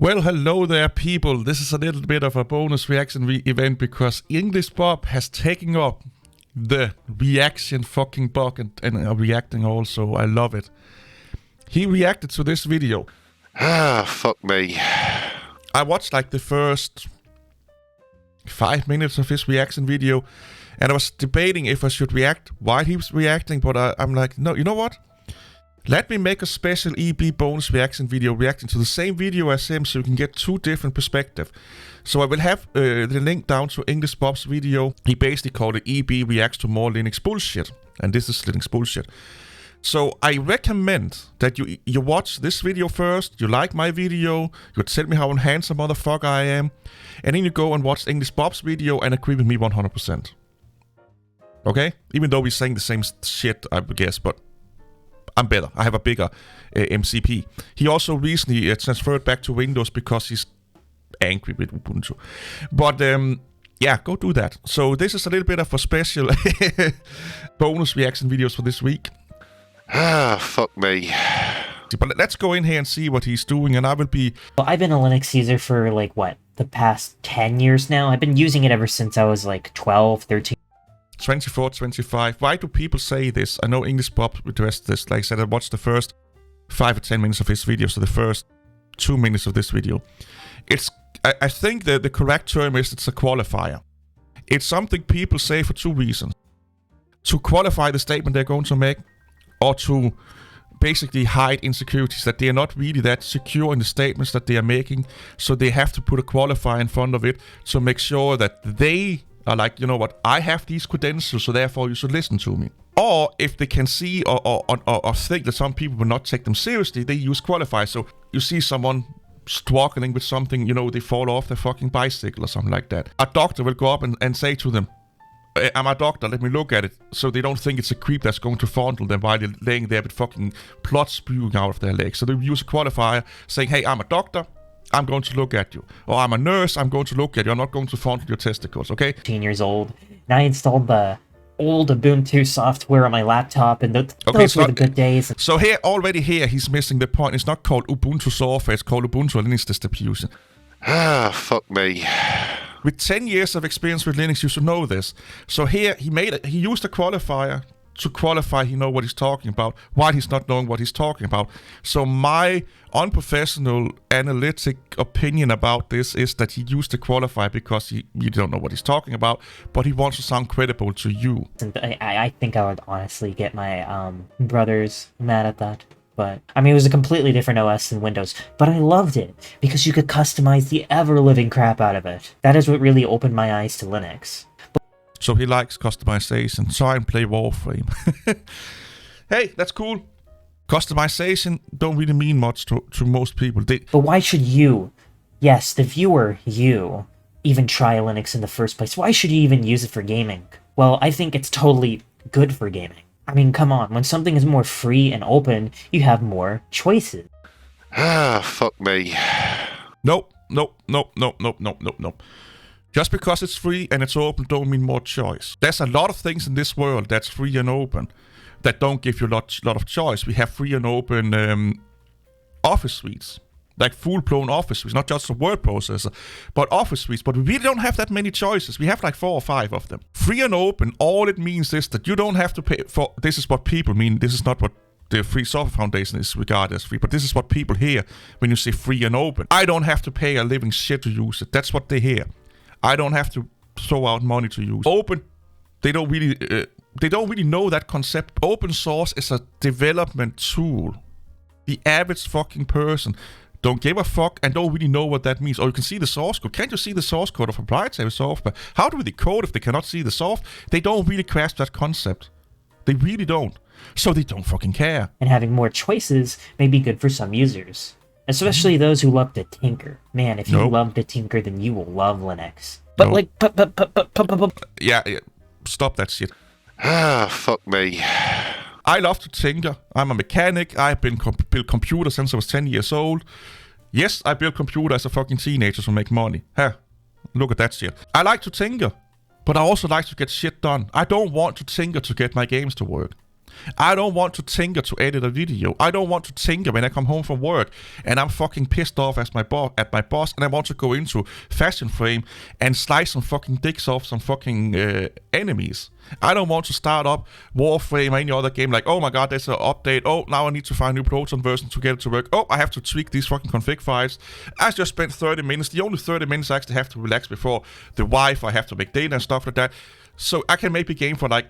Well, hello there, people. This is a little bit of a bonus reaction event because English Bob has taken up the reaction fucking bucket and reacting also. I love it. He reacted to this video. Fuck me. I watched like the first 5 minutes of his reaction video and I was debating if I should react while he was reacting, but I'm like, no, you know what? Let me make a special EB bonus reaction video reacting to the same video as him so you can get two different perspectives. So I will have the link down to English Bob's video. He basically called it EB reacts to more Linux bullshit. And this is Linux bullshit. So I recommend that you watch this video first, you like my video, you tell me how handsome motherfucker I am, and then you go and watch English Bob's video and agree with me 100%. Okay? Even though we're saying the same shit, I guess, but I'm better. I have a bigger MCP. He also recently transferred back to Windows because he's angry with Ubuntu. But yeah, go do that. So this is a little bit of a special bonus reaction videos for this week. Fuck me. But let's go in here and see what he's doing, and I will be... Well, I've been a Linux user for like, what, the past 10 years now? I've been using it ever since I was like 12, 13. 24, 25. Why do people say this? I know English Bob addressed this. Like I said, I watched the first 5 or 10 minutes of his video, so the first 2 minutes of this video. I think the correct term is it's a qualifier. It's something people say for two reasons. To qualify the statement they're going to make, or to basically hide insecurities, that they are not really that secure in the statements that they are making, so they have to put a qualifier in front of it to make sure that they are like, you know what, I have these credentials, so therefore you should listen to me. Or if they can see or think that some people will not take them seriously, they use qualifiers. So you see someone struggling with something, you know, they fall off their fucking bicycle or something like that. A doctor will go up and say to them, I'm a doctor, let me look at it. So they don't think it's a creep that's going to fondle them while they're laying there with fucking blood spewing out of their legs. So they use a qualifier saying, hey, I'm a doctor, I'm going to look at you. Or I'm a nurse, I'm going to look at you. I'm not going to fondle your testicles, okay? 15 years old. And I installed the old Ubuntu software on my laptop, and those were the good days. So already here, he's missing the point. It's not called Ubuntu software, it's called Ubuntu Linux distribution. Fuck me. With 10 years of experience with Linux, you should know this. So here, he used a qualifier to qualify he know what he's talking about, while he's not knowing what he's talking about. So my unprofessional analytic opinion about this is that he used the qualifier because he don't know what he's talking about, but he wants to sound credible to you. I think I would honestly get my brothers mad at that. But, I mean, it was a completely different OS than Windows, but I loved it because you could customize the ever-living crap out of it. That is what really opened my eyes to Linux. So he likes customization. Try and play Warframe. Hey, that's cool. Customization don't really mean much to most people. But why should you, yes, the viewer, you, even try Linux in the first place? Why should you even use it for gaming? Well, I think it's totally good for gaming. I mean, come on, when something is more free and open, you have more choices. Fuck me. Nope. Just because it's free and it's open don't mean more choice. There's a lot of things in this world that's free and open that don't give you a lot of choice. We have free and open office suites, like full-blown office suites, not just a word processor, but office suites. But we really don't have that many choices. We have like 4 or 5 of them. Free and open, all it means is that you don't have to pay for... This is what people mean. This is not what the Free Software Foundation is regarded as free, but this is what people hear when you say free and open. I don't have to pay a living shit to use it. That's what they hear. I don't have to throw out money to use. Open, they don't really know that concept. Open source is a development tool. The average fucking person don't give a fuck and don't really know what that means. Or you can see the source code. Can't you see the source code of proprietary software? How do they code if they cannot see the source? They don't really grasp that concept. They really don't. So they don't fucking care. And having more choices may be good for some users. Especially those who love to tinker. Man, if you love to tinker, then you will love Linux. But Yeah, stop that shit. Fuck me. I love to tinker. I'm a mechanic. I've been built computers since I was 10 years old. Yes, I built computers as a fucking teenager to make money. Look at that shit. I like to tinker, but I also like to get shit done. I don't want to tinker to get my games to work. I don't want to tinker to edit a video. I don't want to tinker when I come home from work and I'm fucking pissed off at my boss and I want to go into Fashion Frame and slice some fucking dicks off some fucking enemies. I don't want to start up Warframe or any other game like, oh my god, there's an update. Oh, now I need to find a new Proton version to get it to work. Oh, I have to tweak these fucking config files. I just spent 30 minutes. The only 30 minutes I actually have to relax before the Wi-Fi. I have to make data and stuff like that. So I can make a game for like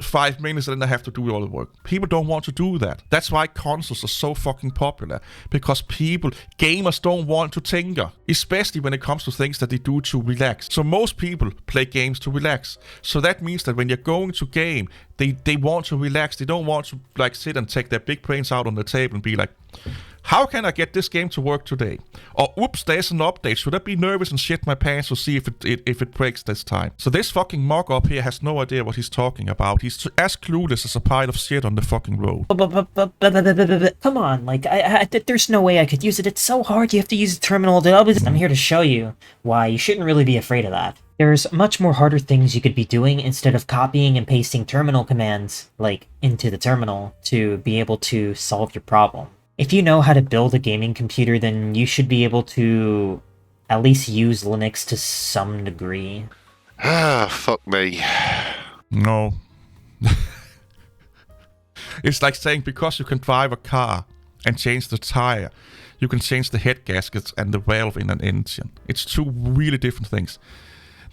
5 minutes and then I have to do all the work. People don't want to do that. That's why consoles are so fucking popular. Because gamers don't want to tinker. Especially when it comes to things that they do to relax. So most people play games to relax. So that means that when you're going to game, they want to relax. They don't want to like sit and take their big brains out on the table and be like, how can I get this game to work today? Or, oops, there's an update. Should I be nervous and shit my pants to see if it breaks this time? So this fucking mock up here has no idea what he's talking about. He's as clueless as a pile of shit on the fucking road. Come on, like, there's no way I could use it. It's so hard. You have to use a terminal. I'm here to show you why you shouldn't really be afraid of that. There's much more harder things you could be doing instead of copying and pasting terminal commands, like, into the terminal to be able to solve your problem. If you know how to build a gaming computer, then you should be able to at least use Linux to some degree. Fuck me. No. It's like saying because you can drive a car and change the tire, you can change the head gaskets and the valve in an engine. It's two really different things.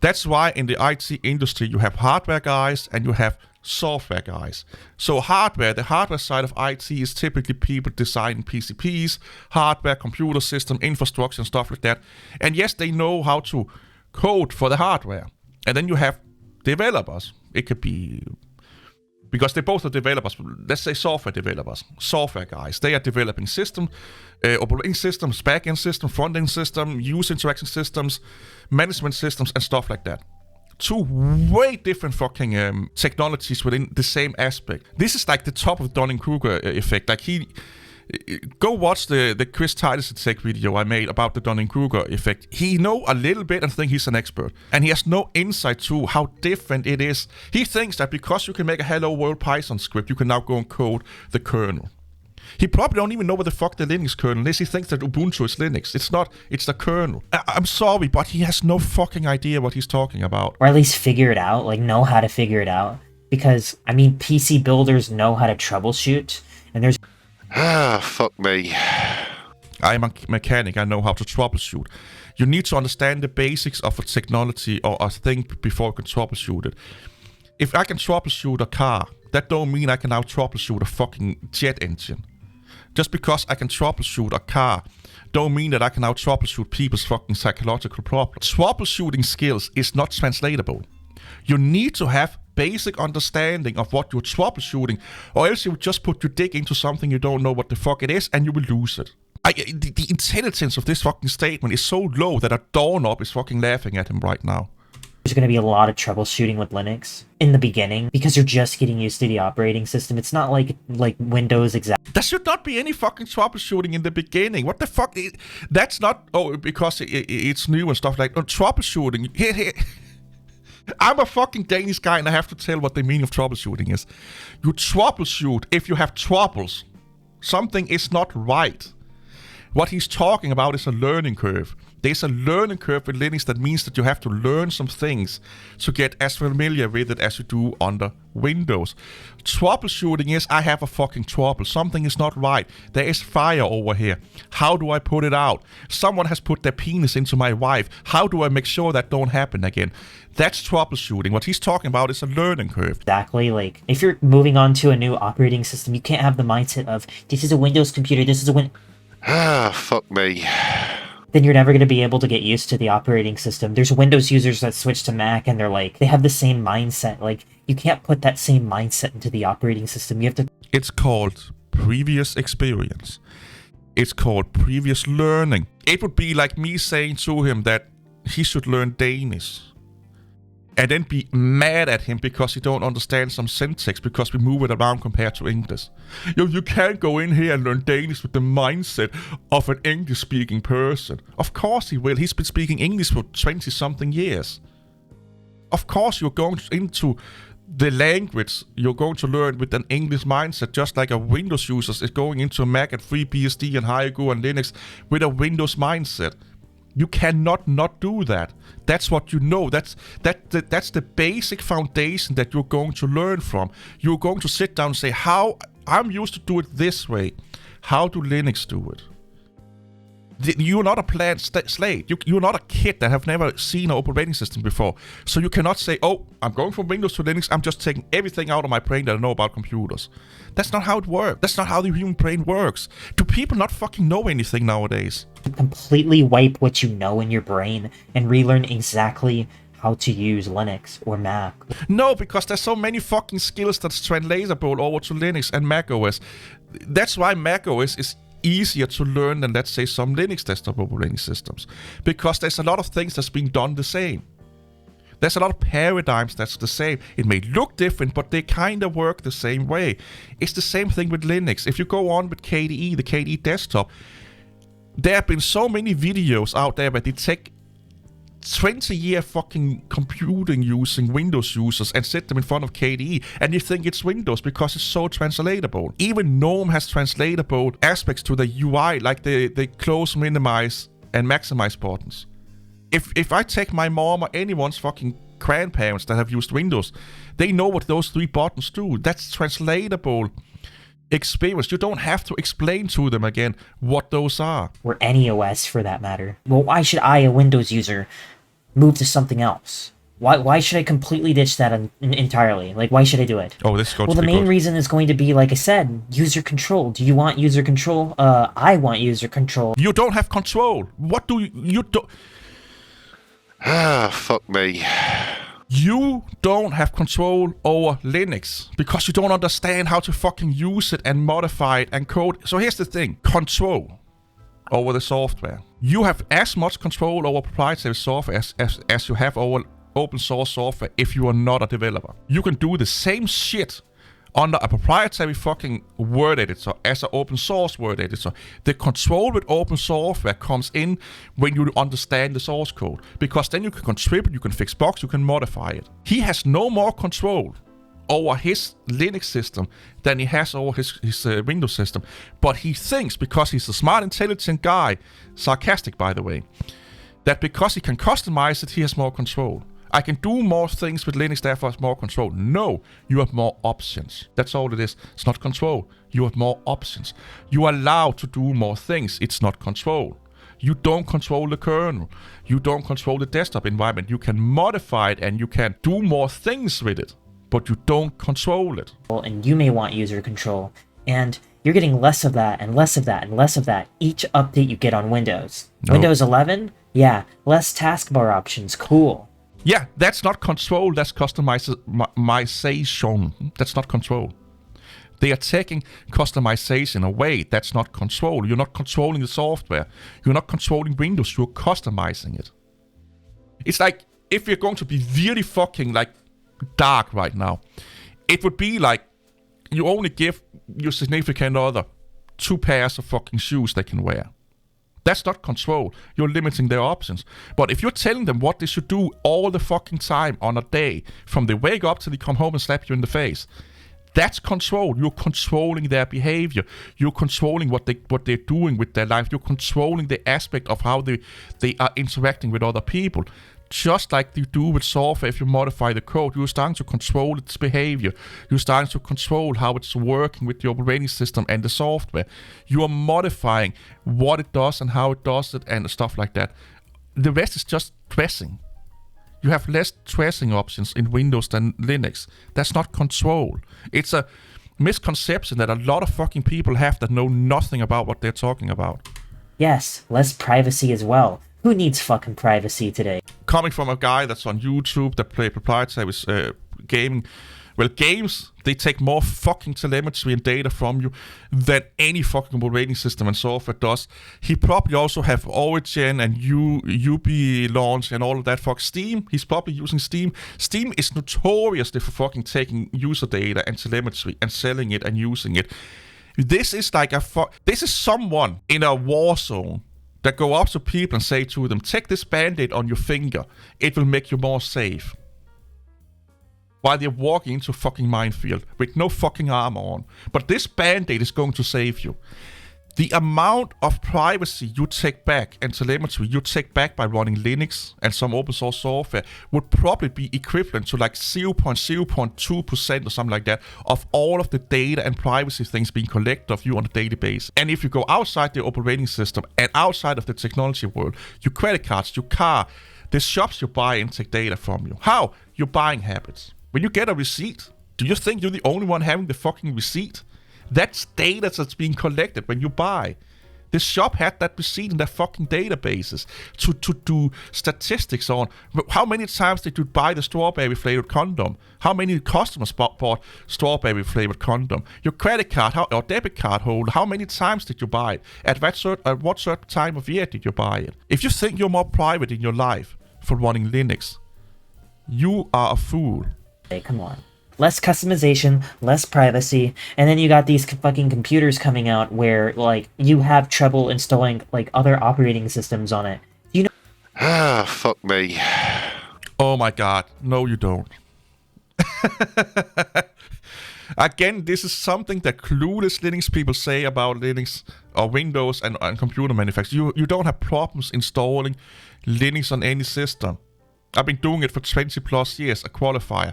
That's why in the IT industry you have hardware guys and you have software guys. So the hardware side of IT is typically people designing PCPs, hardware, computer system, infrastructure and stuff like that. And yes, they know how to code for the hardware. And then you have developers. It could be, because they both are developers, let's say software developers, software guys. They are developing operating systems, back-end system, front-end system, user interaction systems, management systems and stuff like that. Two way different fucking technologies within the same aspect. This is like the top of Dunning-Kruger effect. Like go watch the Chris Titus Tech video I made about the Dunning-Kruger effect. He know a little bit and think he's an expert. And he has no insight to how different it is. He thinks that because you can make a Hello World Python script, you can now go and code the kernel. He probably don't even know what the fuck the Linux kernel is. He thinks that Ubuntu is Linux. It's not. It's the kernel. I'm sorry, but he has no fucking idea what he's talking about. Or at least figure it out, like know how to figure it out. Because, I mean, PC builders know how to troubleshoot, and there's... Fuck me. I'm a mechanic. I know how to troubleshoot. You need to understand the basics of a technology or a thing before you can troubleshoot it. If I can troubleshoot a car, that don't mean I can now troubleshoot a fucking jet engine. Just because I can troubleshoot a car, don't mean that I can now troubleshoot people's fucking psychological problems. Troubleshooting skills is not translatable. You need to have basic understanding of what you're troubleshooting, or else you will just put your dick into something you don't know what the fuck it is, and you will lose it. The intelligence of this fucking statement is so low that a doorknob is fucking laughing at him right now. There's going to be a lot of troubleshooting with Linux in the beginning because you're just getting used to the operating system. It's not like Windows exactly. There should not be any fucking troubleshooting in the beginning. What the fuck? That's not... Oh, because it's new and stuff like that. Troubleshooting. Here. I'm a fucking Danish guy and I have to tell what the meaning of troubleshooting is. You troubleshoot if you have troubles. Something is not right. What he's talking about is a learning curve. There's a learning curve with Linux that means that you have to learn some things to get as familiar with it as you do under Windows. Troubleshooting is, I have a fucking trouble. Something is not right. There is fire over here. How do I put it out? Someone has put their penis into my wife. How do I make sure that don't happen again? That's troubleshooting. What he's talking about is a learning curve. Exactly. Like, if you're moving on to a new operating system, you can't have the mindset of, this is a Windows computer, this is a Fuck me. Then you're never going to be able to get used to the operating system. There's Windows users that switch to Mac and they're like, they have the same mindset. Like, you can't put that same mindset into the operating system. You have to... It's called previous experience. It's called previous learning. It would be like me saying to him that he should learn Danish. And then be mad at him because he don't understand some syntax because we move it around compared to English. You can't go in here and learn Danish with the mindset of an English-speaking person. Of course he will. He's been speaking English for 20-something years. Of course you're going into the language you're going to learn with an English mindset, just like a Windows user is going into a Mac and FreeBSD and Haiku and Linux with a Windows mindset. You cannot not do that. That's what you know. That's the basic foundation that you're going to learn from. You're going to sit down and say, how I'm used to do it this way. How do Linux do it? You're not a blank slate. You're not a kid that have never seen an operating system before. So you cannot say, oh, I'm going from Windows to Linux. I'm just taking everything out of my brain that I know about computers. That's not how it works. That's not how the human brain works. Do people not fucking know anything nowadays? Completely wipe what you know in your brain and relearn exactly how to use Linux or Mac. No, because there's so many fucking skills that's translatable over to Linux and Mac OS. That's why Mac OS is easier to learn than, let's say, some Linux desktop operating systems, because there's a lot of things that's being done the same. There's a lot of paradigms that's the same. It may look different, but they kind of work the same way. It's the same thing with Linux. If you go on with KDE, the KDE desktop, there have been so many videos out there where they take 20-year fucking computing using Windows users and set them in front of KDE, and you think it's Windows because it's so translatable. Even GNOME has translatable aspects to the UI, like the close, minimize, and maximize buttons. If I take my mom or anyone's fucking grandparents that have used Windows, they know what those 3 buttons do. That's translatable experience. You don't have to explain to them again what those are. Or any OS for that matter. Well, why should I, a Windows user, move to something else? Why should I completely ditch that entirely? Like, why should I do it? Oh, this is going well, to be the main good. reason is going to be, like I said, user control. Do you want user control? I want user control. You don't have control. What do you do? Fuck me. You don't have control over Linux because you don't understand how to fucking use it and modify it and code. So here's the thing. Control over the software. You have as much control over proprietary software as you have over open source software if you are not a developer. You can do the same shit under a proprietary fucking word editor as an open source word editor. The control with open software comes in when you understand the source code, because then you can contribute, you can fix bugs, you can modify it. He has no more control over his Linux system than he has over his Windows system. But he thinks, because he's a smart, intelligent guy, sarcastic by the way, that because he can customize it, he has more control. I can do more things with Linux, therefore has more control. No, you have more options. That's all it is. It's not control. You have more options. You are allowed to do more things. It's not control. You don't control the kernel. You don't control the desktop environment. You can modify it and you can do more things with it, but you don't control it. And you may want user control, and you're getting less of that and less of that and less of that each update you get on Windows. No. Windows 11? Yeah, less taskbar options. Cool. Yeah, that's not control, that's customization. That's not control. They are taking customization away. That's not control. You're not controlling the software. You're not controlling Windows. You're customizing it. It's like, if you're going to be really fucking like dark right now, it would be like you only give your significant other 2 pairs of fucking shoes they can wear. That's not control. You're limiting their options. But if you're telling them what they should do all the fucking time on a day, from they wake up till they come home and slap you in the face, that's control. You're controlling their behavior. You're controlling what they're doing with their life. You're controlling the aspect of how they are interacting with other people. Just like you do with software, if you modify the code, you're starting to control its behavior. You're starting to control how it's working with the operating system and the software. You are modifying what it does and how it does it and stuff like that. The rest is just dressing. You have less dressing options in Windows than Linux. That's not control. It's a misconception that a lot of fucking people have that know nothing about what they're talking about. Yes, less privacy as well. Who needs fucking privacy today? Coming from a guy that's on YouTube that play proprietary gaming, well, games, they take more fucking telemetry and data from you than any fucking operating system and software does. He probably also have Origin and UB launch and all of that. Fuck Steam, he's probably using Steam. Steam is notoriously for fucking taking user data and telemetry and selling it and using it. This is like this is someone in a war zone that go up to people and say to them, take this band-aid on your finger, it will make you more safe. while they're walking into a fucking minefield with no fucking armor on. But this band-aid is going to save you. The amount of privacy you take back and telemetry you take back by running Linux and some open source software would probably be equivalent to like 0.02% or something like that of all of the data and privacy things being collected of you on a daily basis. And if you go outside the operating system and outside of the technology world, your credit cards, your car, the shops you buy and take data from you. How? Your buying habits. When you get a receipt, do you think you're the only one having the fucking receipt? That's data that's being collected when you buy. The shop had that receipt in their fucking databases to do statistics on how many times did you buy the strawberry flavored condom? How many customers bought strawberry flavored condom? Your credit card or debit card holder, how many times did you buy it? At what certain time of year did you buy it? If you think you're more private in your life for running Linux, you are a fool. Hey, come on. Less customization, less privacy, and then you got these fucking computers coming out where, like, you have trouble installing, like, other operating systems on it. You know? Fuck me. Oh my god. No, you don't. Again, this is something that clueless Linux people say about Linux or Windows and computer manufacturers. You don't have problems installing Linux on any system. I've been doing it for 20 plus years, a qualifier.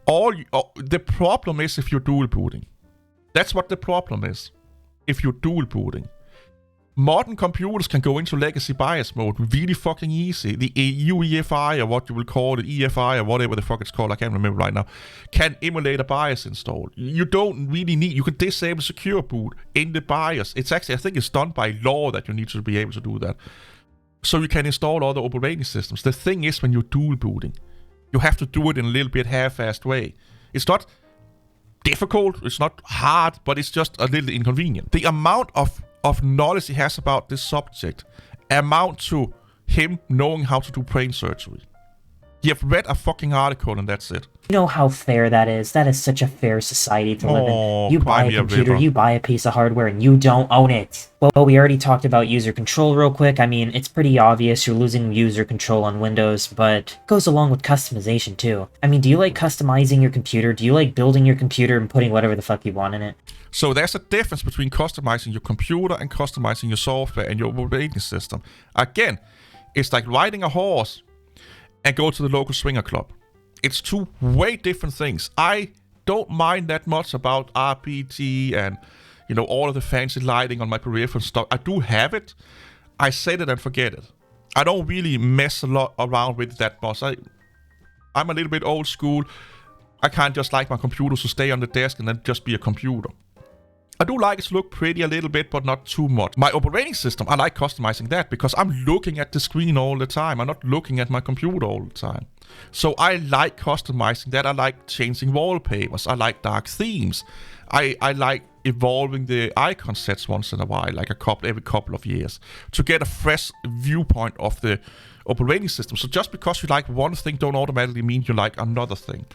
The problem is if you're dual booting. That's what the problem is. If you're dual booting. Modern computers can go into legacy BIOS mode really fucking easy. The UEFI or what you will call it, EFI or whatever the fuck it's called, I can't remember right now, can emulate a BIOS install. You don't really need, you can disable secure boot in the BIOS. It's actually, I think it's done by law that you need to be able to do that. So you can install other operating systems. The thing is when you're dual booting, you have to do it in a little bit half-assed way. It's not difficult, it's not hard, but it's just a little inconvenient. The amount of knowledge he has about this subject amount to him knowing how to do brain surgery. You have read a fucking article and that's it. You know how fair that is? That is such a fair society to live in. You buy a computer, you buy a piece of hardware, and you don't own it. Well, we already talked about user control real quick. I mean, it's pretty obvious you're losing user control on Windows, but it goes along with customization too. I mean, do you like customizing your computer? Do you like building your computer and putting whatever the fuck you want in it? So there's a difference between customizing your computer and customizing your software and your operating system. Again, it's like riding a horse and go to the local swinger club. It's two way different things. I don't mind that much about RPG and, you know, all of the fancy lighting on my peripheral stuff. I do have it. I set it and forget it. I don't really mess a lot around with that much. I'm a little bit old school. I can't just like my computer to stay on the desk and then just be a computer. I do like it to look pretty a little bit, but not too much. My operating system, I like customizing that because I'm looking at the screen all the time. I'm not looking at my computer all the time. So I like customizing that. I like changing wallpapers. I like dark themes. I like evolving the icon sets once in a while, like every couple of years, to get a fresh viewpoint of the operating system. So just because you like one thing don't automatically mean you like another thing.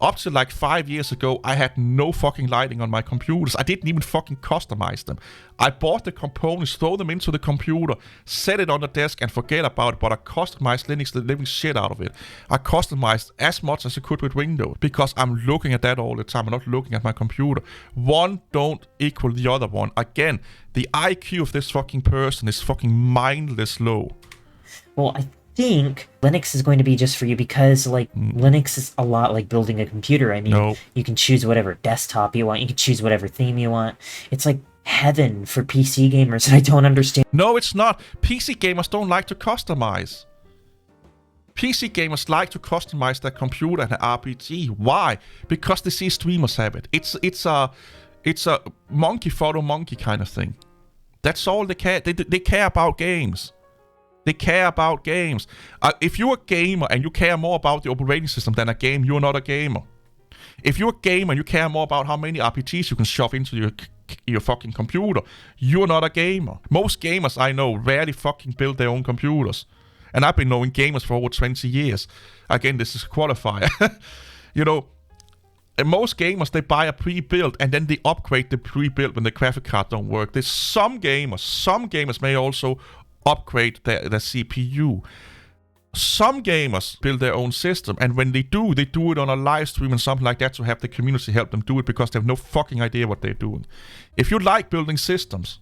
Up to like 5 years ago, I had no fucking lighting on my computers. I didn't even fucking customize them. I bought the components, throw them into the computer, set it on the desk and forget about it, but I customized Linux the living shit out of it. I customized as much as I could with Windows because I'm looking at that all the time. I'm not looking at my computer. One don't equal the other one. Again, the IQ of this fucking person is fucking mindless low. Well, I think Linux is going to be just for you because, like, Linux is a lot like building a computer. I mean, you can choose whatever desktop you want. You can choose whatever theme you want. It's like heaven for PC gamers, and I don't understand. No, it's not. PC gamers don't like to customize. PC gamers like to customize their computer and their RPG. Why? Because they see streamers have it. It's a monkey follow monkey kind of thing. That's all they care. They care about games. They care about games. If you're a gamer and you care more about the operating system than a game, you're not a gamer. If you're a gamer and you care more about how many RPGs you can shove into your fucking computer, you're not a gamer. Most gamers I know rarely fucking build their own computers. And I've been knowing gamers for over 20 years. Again, this is a qualifier. You know, most gamers, they buy a pre-built and then they upgrade the pre-built when the graphic card don't work. There's some gamers may also upgrade their CPU. Some gamers build their own system, and when they do it on a live stream and something like that to have the community help them do it because they have no fucking idea what they're doing. If you like building systems,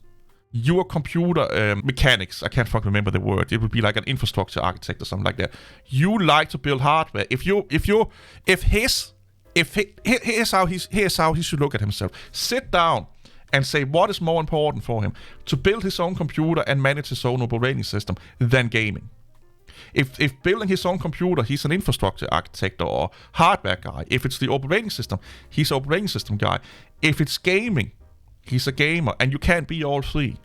you are computer mechanics. I can't fucking remember the word. It would be like an infrastructure architect or something like that. You like to build hardware. Here's how he should look at himself. Sit down and say what is more important for him: to build his own computer and manage his own operating system than gaming. If building his own computer, he's an infrastructure architect or hardware guy. If it's the operating system, he's an operating system guy. If it's gaming, he's a gamer, and you can't be all three.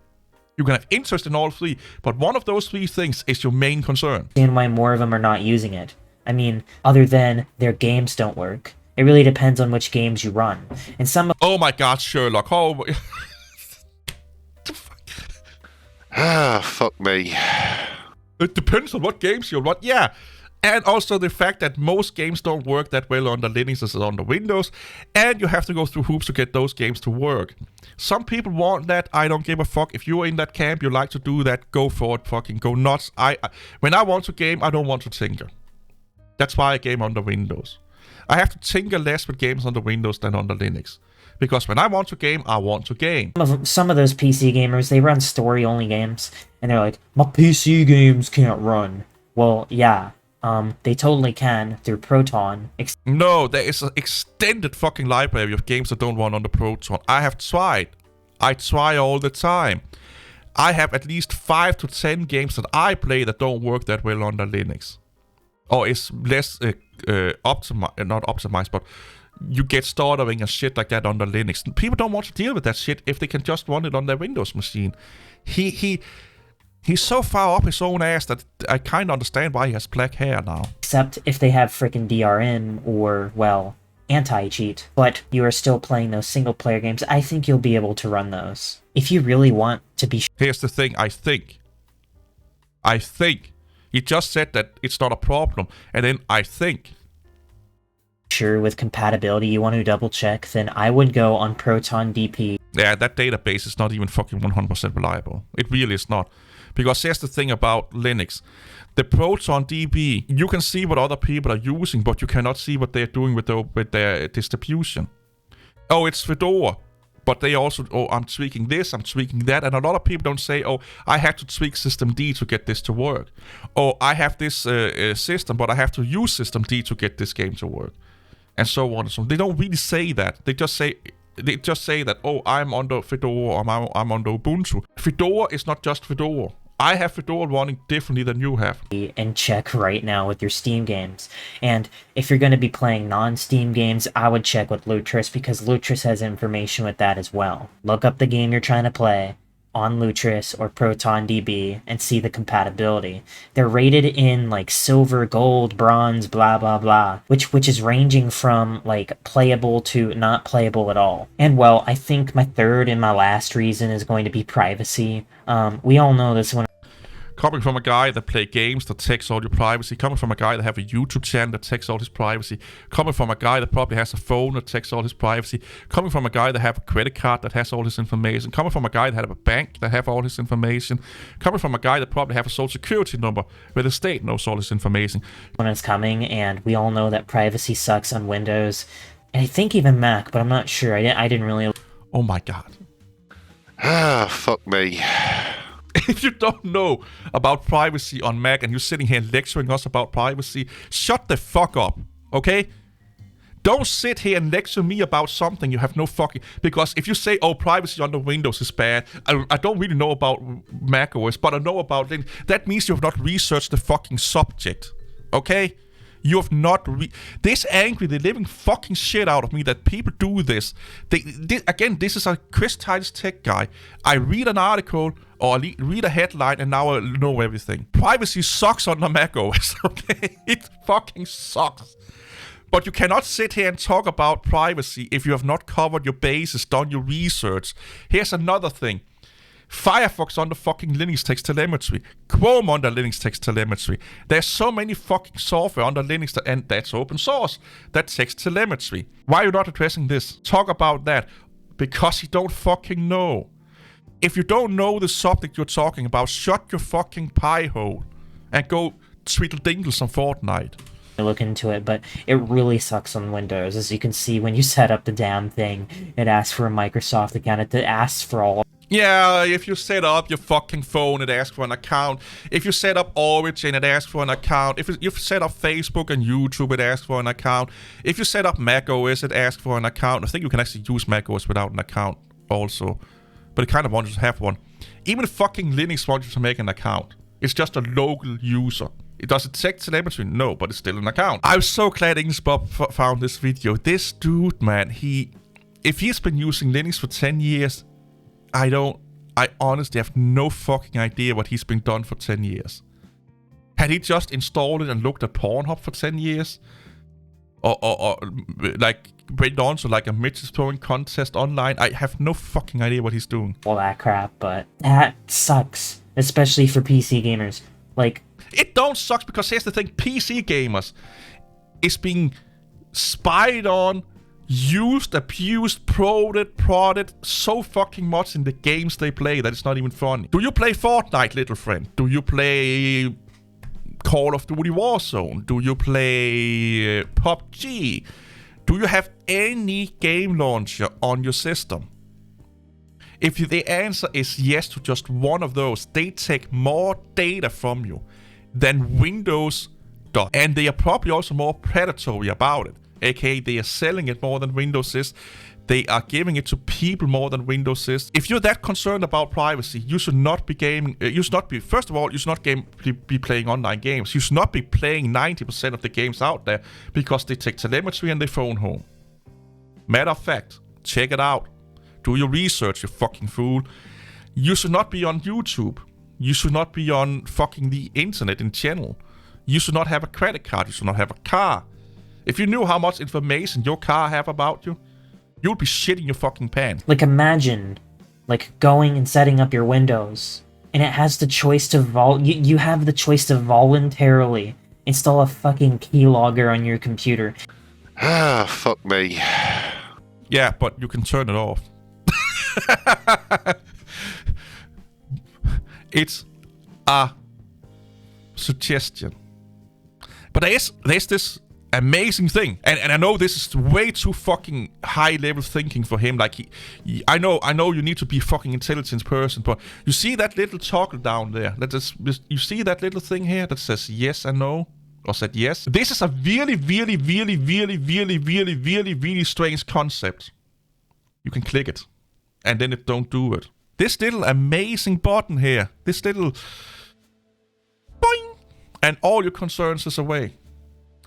You can have interest in all three, but one of those three things is your main concern. And why more of them are not using it. I mean, other than their games don't work. It really depends on which games you run. And some... Oh my god, Sherlock. Oh... Fuck me. It depends on what games you run. Yeah. And also the fact that most games don't work that well under Linux as on the Windows, and you have to go through hoops to get those games to work. Some people want that. I don't give a fuck. If you're in that camp, you like to do that, go for it. Fucking go nuts. When I want to game, I don't want to tinker. That's why I game on the Windows. I have to tinker less with games on the Windows than on the Linux. Because when I want to game, I want to game. Some of those PC gamers, they run story-only games, and they're like, my PC games can't run. Well, yeah, they totally can through Proton. No, there is an extended fucking library of games that don't run on the Proton. I have tried. I try all the time. I have at least 5 to 10 games that I play that don't work that well on the Linux. Or it's less not optimized, but you get stuttering and shit like that on the Linux. People don't want to deal with that shit if they can just run it on their Windows machine. He's so far up his own ass that I kind of understand why he has black hair now. Except if they have frickin' DRM or, well, anti-cheat. But you are still playing those single-player games. I think you'll be able to run those. If you really want to be... Here's the thing, I think. He just said that it's not a problem, and then I think... Sure, with compatibility you want to double check, then I would go on Proton DP. Yeah, that database is not even fucking 100% reliable. It really is not. Because here's the thing about Linux. The Proton DB, you can see what other people are using, but you cannot see what they're doing with their distribution. Oh, it's Fedora. But they also, I'm tweaking this, I'm tweaking that. And a lot of people don't say, I had to tweak system D to get this to work. I have this system, but I have to use system D to get this game to work. And so on and so on. They don't really say that. They just say that, I'm under Fedora or I'm under Ubuntu. Fedora is not just Fedora. I have Fedora running differently than you have. And check right now with your Steam games. And if you're going to be playing non-Steam games, I would check with Lutris, because Lutris has information with that as well. Look up the game you're trying to play on Lutris or ProtonDB and see the compatibility. They're rated in like silver, gold, bronze, blah blah blah, which is ranging from like playable to not playable at all. And well, I think my third and my last reason is going to be privacy. We all know this one. Coming from a guy that play games that takes all your privacy, coming from a guy that have a YouTube channel that takes all his privacy, coming from a guy that probably has a phone that takes all his privacy, coming from a guy that have a credit card that has all his information, coming from a guy that have a bank that have all his information, coming from a guy that probably have a social security number where the state knows all his information. When it's coming, and we all know that privacy sucks on Windows, and I think even Mac, but I'm not sure. I didn't really... Oh my god. Fuck me. If you don't know about privacy on Mac and you're sitting here lecturing us about privacy, shut the fuck up, okay? Don't sit here and lecture me about something you have no fucking... Because if you say, privacy on the Windows is bad, I don't really know about Mac OS, but I know about Linux. That means you have not researched the fucking subject, okay? You have not... This angry the living fucking shit out of me that people do this. Again, this is a Chris Titus Tech guy. I read an article or read a headline and now I know everything. Privacy sucks on the Mac OS, okay? It fucking sucks. But you cannot sit here and talk about privacy if you have not covered your bases, done your research. Here's another thing. Firefox on the fucking Linux takes telemetry. Chrome on the Linux takes telemetry. There's so many fucking software on the Linux, and that's open source, that takes telemetry. Why are you not addressing this? Talk about that. Because you don't fucking know. If you don't know the subject you're talking about, shut your fucking pie hole and go Twiddle Dingles on Fortnite. Look into it, but it really sucks on Windows. As you can see, when you set up the damn thing, it asks for a Microsoft account. It asks for all. Yeah, if you set up your fucking phone, it asks for an account. If you set up Origin, it asks for an account. If you set up Facebook and YouTube, it asks for an account. If you set up macOS, it asks for an account. I think you can actually use macOS without an account also. But it kind of wants you to have one. Even fucking Linux wants you to make an account. It's just a local user. Does it check telemetry? No, but it's still an account. I'm so glad English Bob found this video. This dude, man, if he's been using Linux for 10 years, I honestly have no fucking idea what he's been done for 10 years. Had he just installed it and looked at Pornhub for 10 years? Or like, went on to like a midget throwing contest online? I have no fucking idea what he's doing. All that crap, but that sucks. Especially for PC gamers. Like, it don't suck because here's the thing, PC gamers is being spied on, used, abused, prodded so fucking much in the games they play that it's not even funny. Do you play Fortnite, little friend? Do you play Call of Duty Warzone? Do you play PUBG? Do you have any game launcher on your system? If the answer is yes to just one of those, they take more data from you than Windows does. And they are probably also more predatory about it. AKA, they are selling it more than Windows is. They are giving it to people more than Windows is. If you're that concerned about privacy, you should not be gaming. First of all, you should not be playing online games. You should not be playing 90% of the games out there because they take telemetry and they phone home. Matter of fact, check it out. Do your research, you fucking fool. You should not be on YouTube. You should not be on fucking the internet in general. You should not have a credit card. You should not have a car. If you knew how much information your car have about you, you'd be shitting your fucking pants. Like, imagine, like, going and setting up your Windows, and it has the choice to you have the choice to voluntarily install a fucking keylogger on your computer. Ah, fuck me. Yeah, but you can turn it off. It's a suggestion. But there's this amazing thing, and I know this is way too fucking high level thinking for him. Like I know you need to be a fucking intelligent person, but you see that little toggle down there? You see that little thing here that says yes and no, or said yes? This is a really, really, really, really, really, really, really, really strange concept. You can click it, and then it don't do it. This little amazing button here, this little boing, and all your concerns is away.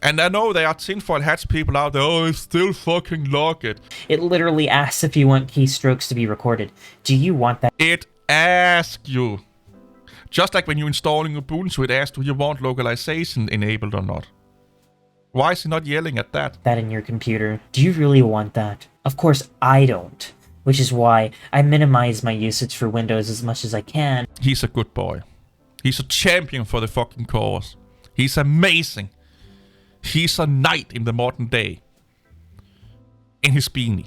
And I know there are tinfoil hats people out there, oh, it's still fucking lock it. It literally asks if you want keystrokes to be recorded. Do you want that? It asks you. Just like when you're installing Ubuntu, it asks, do you want localization enabled or not? Why is he not yelling at that? That in your computer. Do you really want that? Of course I don't. Which is why I minimize my usage for Windows as much as I can. He's a good boy. He's a champion for the fucking cause. He's amazing. He's a knight in the modern day. In his beanie.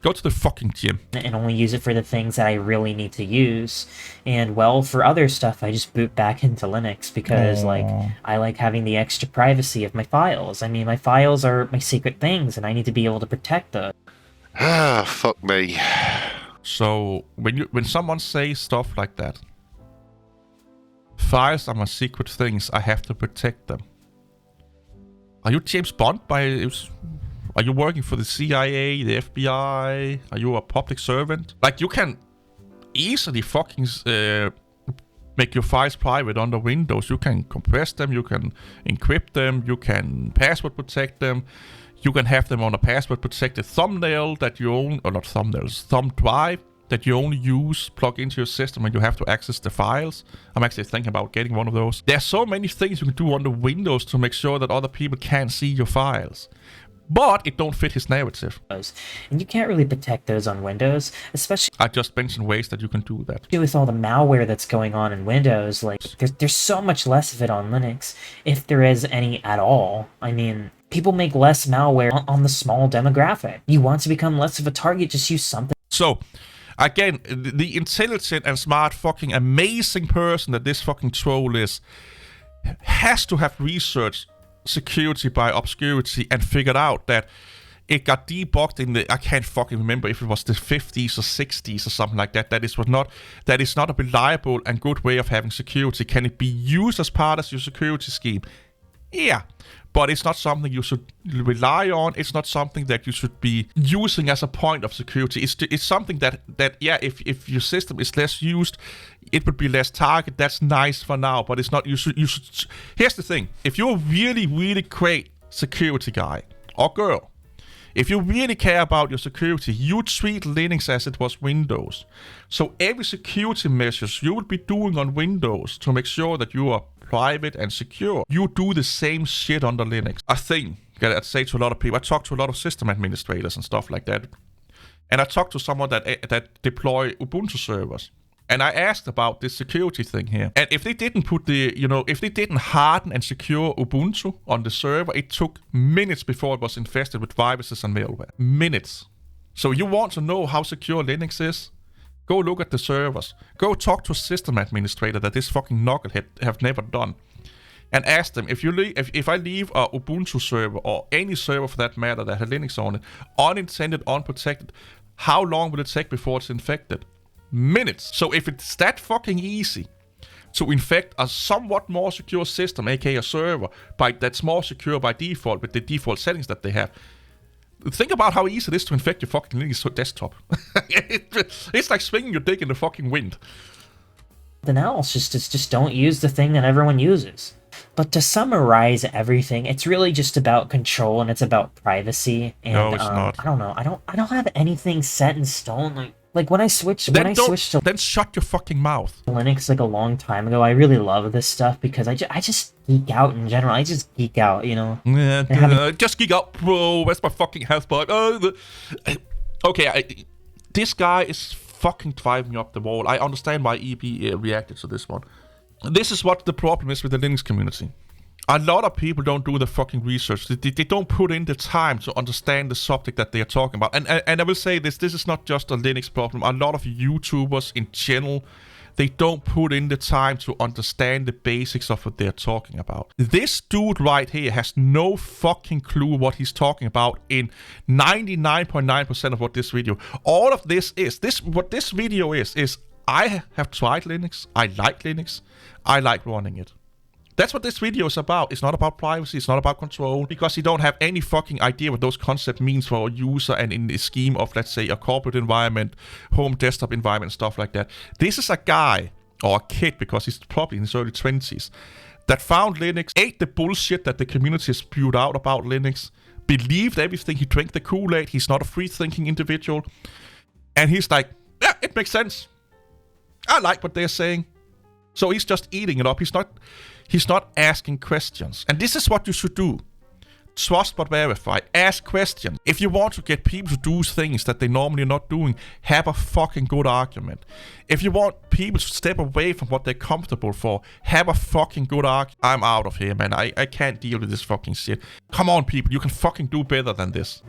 Go to the fucking gym. And only use it for the things that I really need to use. And, well, for other stuff, I just boot back into Linux because, like, I like having the extra privacy of my files. I mean, my files are my secret things, and I need to be able to protect those. Ah, fuck me. So, when someone says stuff like that, files are my secret things, I have to protect them. Are you James Bond? Are you working for the CIA, the FBI? Are you a public servant? Like, you can easily fucking make your files private under Windows. You can compress them, you can encrypt them, you can password protect them. You can have them on a password protected thumbnail that you own, or not thumbnails, thumb drive that you only use, plug into your system, and you have to access the files. I'm actually thinking about getting one of those. There's so many things you can do under Windows to make sure that other people can't see your files. But it don't fit his narrative. And you can't really protect those on Windows, especially... I just mentioned ways that you can do that. With all the malware that's going on in Windows, like, there's so much less of it on Linux, if there is any at all. I mean, people make less malware on the small demographic. You want to become less of a target, just use something. So, again, the intelligent and smart fucking amazing person that this fucking troll is, has to have researched security by obscurity and figured out that it got debugged in the, I can't fucking remember if it was the 50s or 60s or something like that. That is not a reliable and good way of having security. Can it be used as part of your security scheme? Yeah. But it's not something you should rely on. It's not something that you should be using as a point of security. It's something that yeah, if your system is less used, it would be less target. That's nice for now, but it's not. You should. Here's the thing: if you're a really, really great security guy or girl, if you really care about your security, you treat Linux as it was Windows. So every security measures you would be doing on Windows to make sure that you are private and secure, you do the same shit under Linux. A thing that I'd say to a lot of people, I talk to a lot of system administrators and stuff like that, and I talked to someone that deploy Ubuntu servers, and I asked about this security thing here, and if they didn't put if they didn't harden and secure Ubuntu on the server, it took minutes before it was infested with viruses and malware. Minutes. So you want to know how secure Linux is? Go look at the servers. Go talk to a system administrator that this fucking knucklehead have never done. And ask them, if I leave a Ubuntu server, or any server for that matter that has Linux on it, unintended, unprotected, how long will it take before it's infected? Minutes. So if it's that fucking easy to infect a somewhat more secure system, aka a server, that's more secure by default with the default settings that they have, think about how easy it is to infect your fucking Linux desktop. It's like swinging your dick in the fucking wind. Then else, just don't use the thing that everyone uses. But to summarize everything, it's really just about control and it's about privacy. And no, it's not. I don't know. I don't have anything set in stone. Like when I switched to then shut your fucking mouth. Linux like a long time ago, I really love this stuff because I just geek out in general. I just geek out, you know. Yeah, just geek out, bro. Where's my fucking health bar? Okay, this guy is fucking driving me up the wall. I understand why EB reacted to this one. This is what the problem is with the Linux community. A lot of people don't do the fucking research. They don't put in the time to understand the subject that they are talking about. And I will say this is not just a Linux problem. A lot of YouTubers in general, they don't put in the time to understand the basics of what they're talking about. This dude right here has no fucking clue what he's talking about in 99.9% of what this video. All of this is, what this video is I have tried Linux, I like Linux, I like running it. That's what this video is about. It's not about privacy, it's not about control, because you don't have any fucking idea what those concepts means for a user and in the scheme of, let's say, a corporate environment, home desktop environment, stuff like that. This is a guy, or a kid, because he's probably in his early 20s, that found Linux, ate the bullshit that the community spewed out about Linux, believed everything, he drank the Kool-Aid, he's not a free-thinking individual, and he's like, yeah, it makes sense. I like what they're saying. So he's just eating it up. He's not asking questions. And this is what you should do. Trust but verify. Ask questions. If you want to get people to do things that they normally are not doing, have a fucking good argument. If you want people to step away from what they're comfortable for, have a fucking good argument. I'm out of here, man. I can't deal with this fucking shit. Come on, people. You can fucking do better than this.